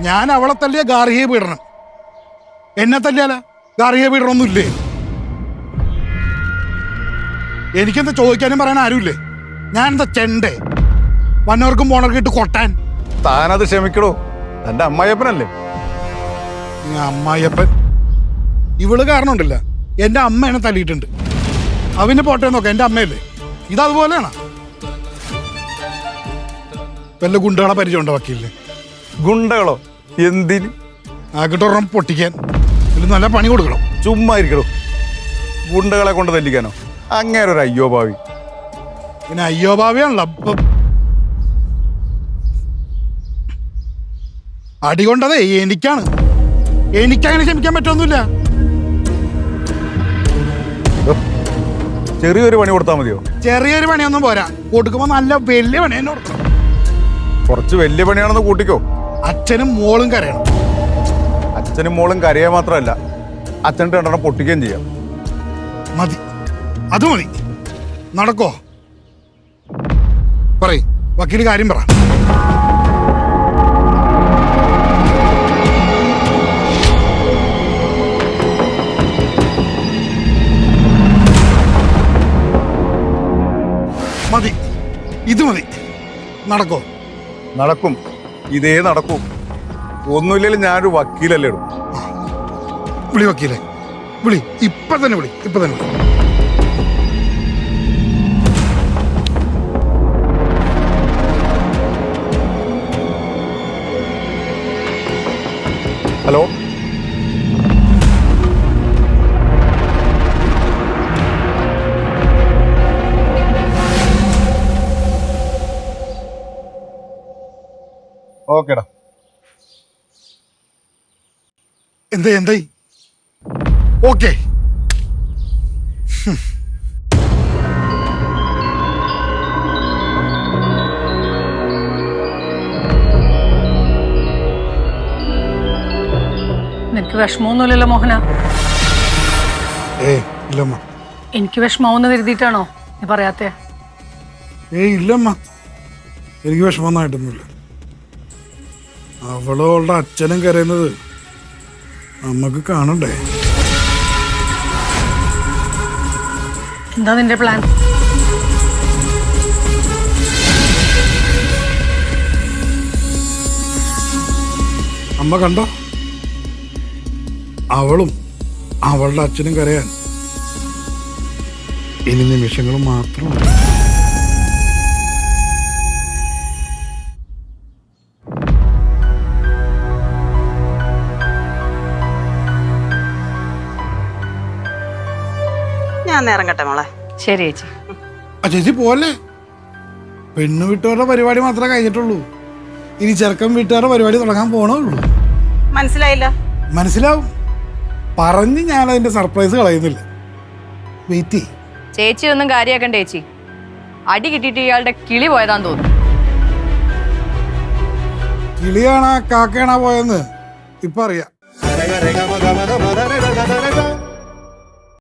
ഞാൻ അവളെ തല്ലിയ ഗാർഹിക പീഡനം, എന്നെ തല്ലിയാല ഗാർഹിക പീഡനമൊന്നും ഇല്ലേ? എനിക്കെന്താ ചോദിക്കാനും പറയാൻ ആരുമില്ലേ? ഞാൻ എന്താ ചെണ്ടേ വന്നവർക്കും പോണവർക്കും ഇട്ട് കൊട്ടാൻ? താനത് ക്ഷമിക്കടോ, എന്റെ അമ്മായിയപ്പനല്ലേ. അമ്മായിയപ്പൻ ഇവള് കാരണം ഉണ്ടല്ല എന്റെ അമ്മ എന്നെ തല്ലിയിട്ടുണ്ട്. അവന് പോട്ടെ നോക്കാം, എന്റെ അമ്മയല്ലേ. ഇതതുപോലെയാണ്. വല്ല ഗുണ്ടകളെ പരിചയമുണ്ടോ വക്കീലിന്? ഗുണ്ടകളോ? എന്തിന്? ആക്കിട്ടൊരെണ്ണം പൊട്ടിക്കാൻ ഇതിൽ നല്ല പണി കൊടുക്കണം. ചുമ്മാ ഇരിക്കടോ, ഗുണ്ടകളെ കൊണ്ട് തല്ലിക്കാനോ? അങ്ങനെ ഒരു അയ്യോ ഭാവി. പിന്നെ അയ്യോ ഭാവിയാണല്ലോ. അപ്പം അടി കൊണ്ടതേ എനിക്കാണ്. എനിക്കങ്ങനെ ക്ഷമിക്കാൻ പറ്റൊന്നുമില്ല. ചെറിയൊരു പണി കൊടുത്താൽ മതിയോ? ചെറിയൊരു പണിയൊന്നും പോരാ, കൊടുക്കുമ്പോ നല്ല വലിയ പണി തന്നെ കൊടുക്കണം. കുറച്ച് വലിയ പണിയാണെന്ന് കൂട്ടിക്കോ. അച്ഛനും മോളും കരയണം. അച്ഛനും മോളും കരയാൻ മാത്രമല്ല, അച്ഛൻ്റെ രണ്ടെണ്ണം പൊട്ടിക്കുകയും ചെയ്യാം. മതി, അത് മതി. നടക്കോ? പറയ് വക്കീല്, കാര്യം പറ. മതി, ഇത് മതി. നടക്കോ? നടക്കും, ഇതേ നടക്കും. ഒന്നുമില്ലെങ്കിലും ഞാനൊരു വക്കീലല്ലേ ഇടും. വിളി വക്കീലെ, വിളി. ഇപ്പൊ തന്നെ വിളി, ഇപ്പൊ തന്നെ വിളി. ഹലോ, ഓക്കേടാ. എന്തായി? ഓക്കെ. നിനക്ക് വിഷമമൊന്നുമില്ലല്ലോ മോഹന? ഇല്ലമ്മ. എനിക്ക് വിഷമാവെന്ന് കരുതിയിട്ടാണോ നീ പറയാത്തെ? ഇല്ലമ്മ, എനിക്ക് വിഷമമൊന്നായിട്ടൊന്നുമില്ല. അവളുടെ അച്ഛനും കരയുന്നത് നമുക്ക് കാണണ്ടേ? എന്താ നിന്റെ പ്ലാൻ? അമ്മ കണ്ടോ, അവളും അവളുടെ അച്ഛനും കരയാൻ ഇനി നിമിഷങ്ങൾ മാത്രമാണ്. ഞാൻ ഇറങ്ങട്ടെ മോളെ. ശരി ചേച്ചി. ചേച്ചി പോലെ, പെണ്ണ് വീട്ടുകാരുടെ പരിപാടി മാത്രമേ കഴിഞ്ഞിട്ടുള്ളൂ. ഇനി ചെറുക്കൻ വീട്ടുകാരുടെ പരിപാടി തുടങ്ങാൻ പോണുള്ളൂ. മനസ്സിലായില്ല? മനസ്സിലാവും. പറഞ്ഞ് ഞാൻ അതിന്റെ സർപ്രൈസ് കളയുന്നില്ല. വെയിറ്റ് ചെയ്യ്. ചേച്ചി ഒന്നും കാര്യാക്കണ്ട ചേച്ചി. അടി കിട്ടിയിട്ട് ഇയാളുടെ കിളി പോയതാന്ന് തോന്നുന്നു. കിളിയാണാ കാക്കയാണാ പോയെന്ന് ഇപ്പൊ അറിയാം.